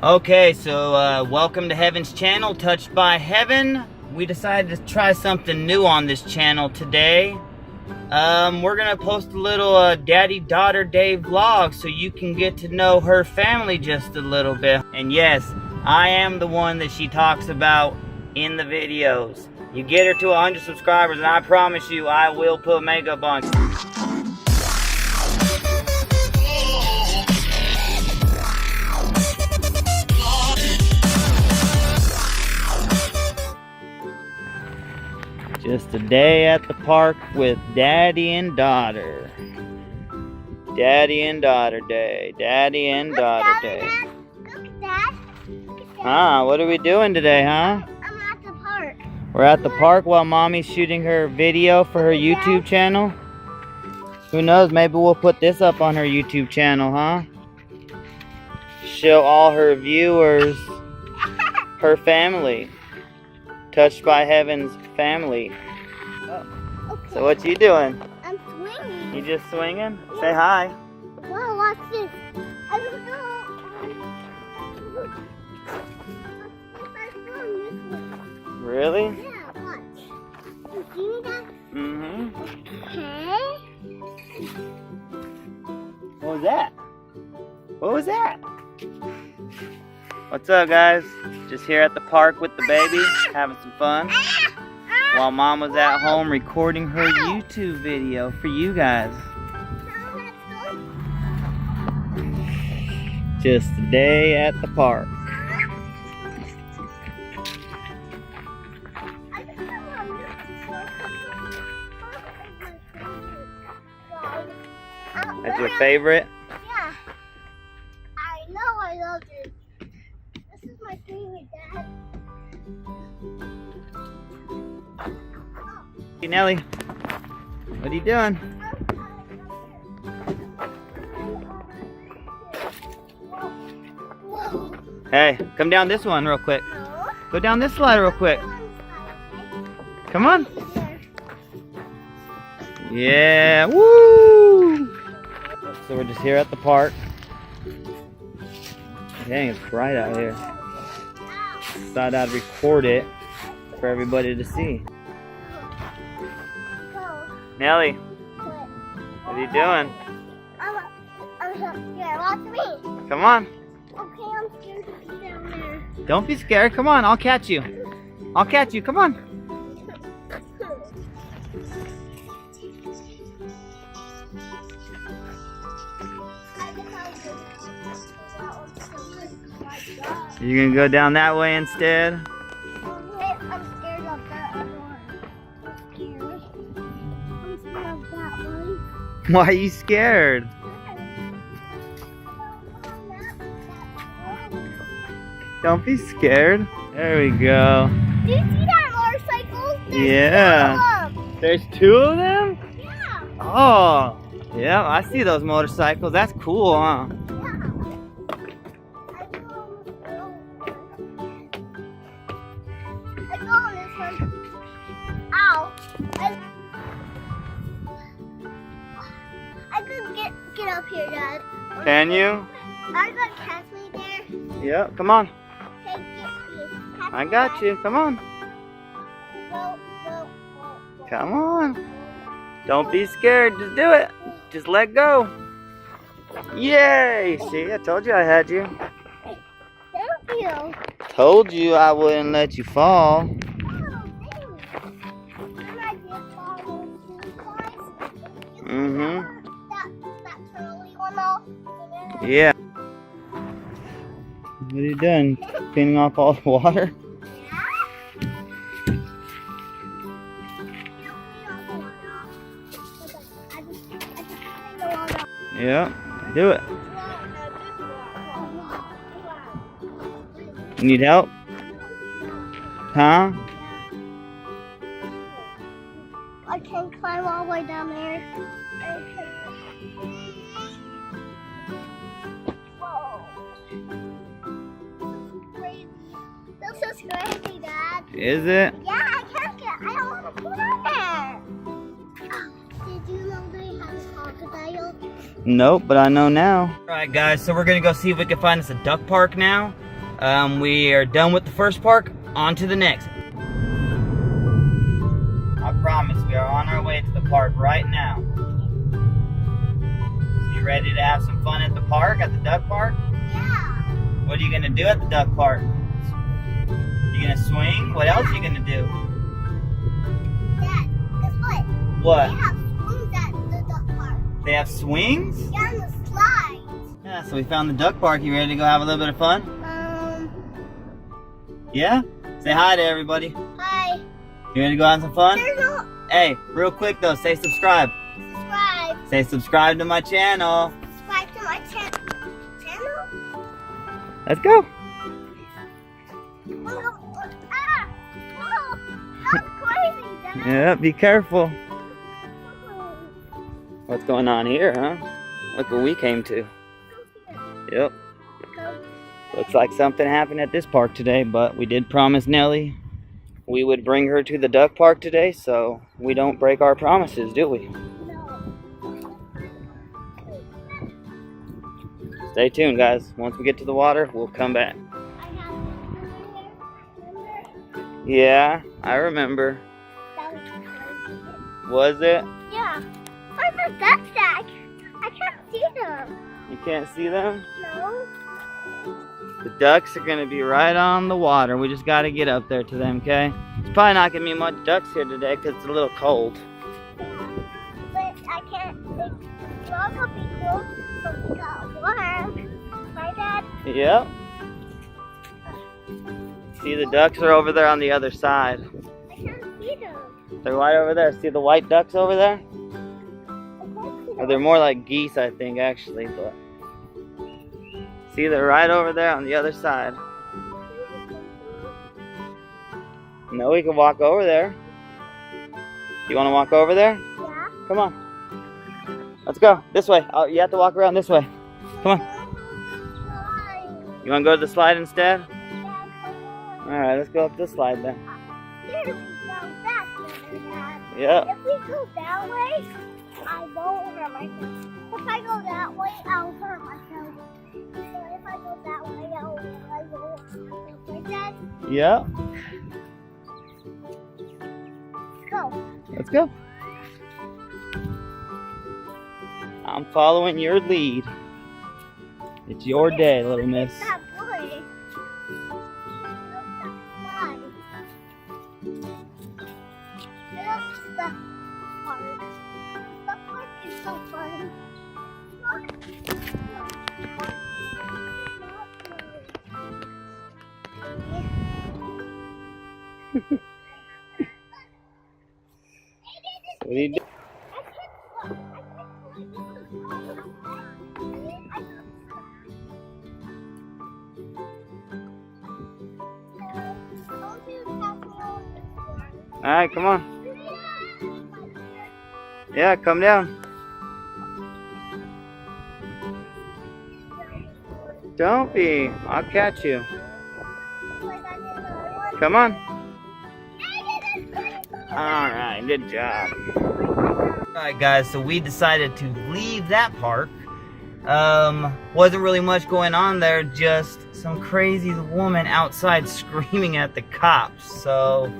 Okay, so welcome to Heaven's channel, Touched by Heaven. We decided to try something new on this channel today. We're gonna post a little daddy-daughter day vlog so you can get to know her family just a little bit. And yes, I am the one that she talks about in the videos. You get her to 100 subscribers and I promise you I will put makeup on. Just a day at the park with daddy and daughter. Daddy and daughter day. Daddy and daughter day. Look at that. Huh? What are we doing today, huh? I'm at the park. We're at the park while mommy's shooting her video for her YouTube channel. Who knows? Maybe we'll put this up on her YouTube channel, huh? Show all her viewers her family. Touched by Heaven's family. Oh. Okay. So what you doing? I'm swinging. You just swinging? Yeah. Say hi. Wow, watch this. I don't know. Really? Yeah, watch. You see that? Mm-hmm. Okay. What was that? What was that? What's up, guys? Just here at the park with the baby, having some fun. While mom was at home recording her YouTube video for you guys. Just a day at the park. That's your favorite? Yeah. I know I love it. This is my favorite, Dad. Hey, Nelly, what are you doing? Whoa. Hey, come down this one real quick. No. Go down this slide real quick. Come on. Yeah, woo! So we're just here at the park. Dang, it's bright out here. Thought I'd record it for everybody to see. Nelly, what are you doing? I'm scared. Watch me. Come on. Okay, I'm scared to be down there. Don't be scared. Come on, I'll catch you. I'll catch you. Come on. You gonna go down that way instead? I'm scared of that one. I'm scared. I'm scared of that one. Why are you scared? Don't be scared. There we go. Do you see that motorcycle? There's Yeah. 2 of them. There's 2 of them? Yeah. Oh, yeah, I see those motorcycles. That's cool, huh? Get up here, Dad. Can you? I got catch me there. Yep, come on. Okay, catch I me, got Dad. you. Come on. Go. Come on. Don't be scared. Just do it. Just let go. Yay! See, I told you I had you. Thank you. Told you I wouldn't let you fall. Mm-hmm. That curly one off. Yeah. What are you doing? Cleaning off all the water? Yeah. Do it. You need help? Huh? I can climb all the way down there. Whoa. Crazy. This is crazy, Dad. Is it? Yeah, I can't get. I don't want to get on there. Did you know they have crocodiles? Nope, but I know now. Alright guys, so we're gonna go see if we can find us a duck park now. We are done with the first park, on to the next. I promise we are on our way to the park right now. So you ready to have some fun at the park, at the duck park? Yeah. What are you gonna do at the duck park? You gonna swing? What else are you gonna do? Dad, guess what? What? They have swings at the duck park. They have swings? Yeah, on the slides. Yeah, so we found the duck park. You ready to go have a little bit of fun? Yeah? Say hi to everybody. Hi. You ready to go have some fun? There's no Hey, real quick though, say subscribe. subscribe. Say subscribe to my channel. Subscribe to my channel. Let's go. Ah! Whoa! That's crazy, Dad. Yeah, be careful. What's going on here, huh? Look what we came to. Yep. Looks like something happened at this park today, but we did promise Nellie we would bring her to the duck park today, so we don't break our promises, do we? Stay tuned, guys. Once we get to the water, we'll come back. Yeah, I remember. Was it? Yeah. Where's the duck sack? I can't see them. You can't see them? No. The ducks are gonna be right on the water. We just gotta get up there to them, okay? It's probably not gonna be much ducks here today because it's a little cold. But I can't. The vlog will be cool, so we got warm. Right, Dad? Yep. See, the ducks are over there on the other side. I can't see them. They're right over there. See the white ducks over there? I can't see Or them. they're more like geese, I think, actually, but see, they're right over there on the other side. No, we can walk over there. You want to walk over there? Yeah. Come on. Let's go. This way. Oh, you have to walk around this way. Come on. You want to go to the slide instead? Alright, let's go up this slide then. Here we go. That's better, Dad. Yep. If we go that way, I won't hurt myself. If I go that way, I'll hurt myself. So if I go that way, I won't hurt myself. Like that? Yep. Let's go. Let's go. I'm following your lead. It's your day, little miss. That boy. The park is so fun. What do you do? Alright, come on. Yeah, come down. Don't be. I'll catch you. Come on. Alright, good job. Alright guys, so we decided to leave that park. Wasn't really much going on there, just some crazy woman outside screaming at the cops. So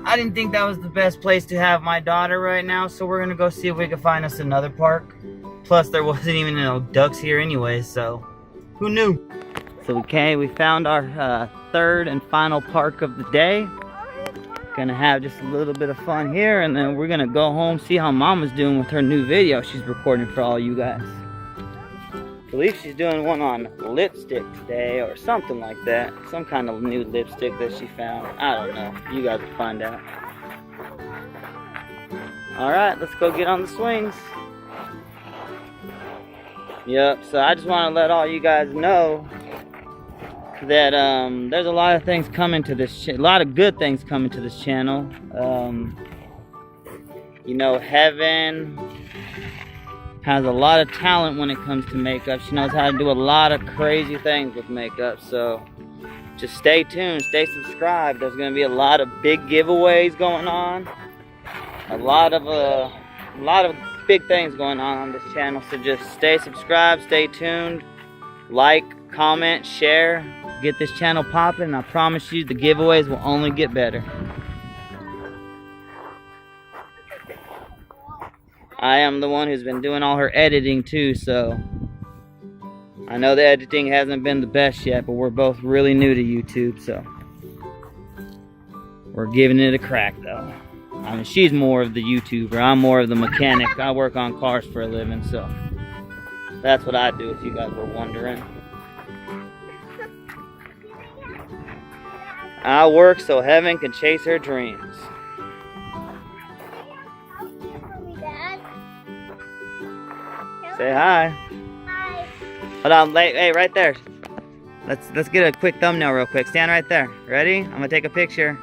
I didn't think that was the best place to have my daughter right now, so we're gonna go see if we can find us another park. Plus there wasn't even no ducks here anyway, so who knew? So we found our third and final park of the day. Gonna have just a little bit of fun here, and then we're gonna go home, see how Mama's doing with her new video she's recording for all you guys. I believe she's doing one on lipstick today or something like that. Some kind of new lipstick that she found. I don't know. You guys will find out. Alright, let's go get on the swings. Yep, so I just want to let all you guys know that there's a lot of things coming to this a lot of good things coming to this channel. You know, Heaven has a lot of talent when it comes to makeup. She knows how to do a lot of crazy things with makeup, so just stay tuned, stay subscribed. There's going to be a lot of big giveaways going on, a lot of big things going on this channel, so just stay subscribed, stay tuned, like, comment, share, get this channel popping. I promise you the giveaways will only get better. I am the one who's been doing all her editing too, so I know the editing hasn't been the best yet, but we're both really new to YouTube, so we're giving it a crack though. I mean, she's more of the YouTuber, I'm more of the mechanic. I work on cars for a living, so that's what I do if you guys were wondering. I work so Heaven can chase her dreams. Say hi. Hi. Hold on, hey, right there. Let's get a quick thumbnail real quick. Stand right there. Ready? I'm gonna take a picture.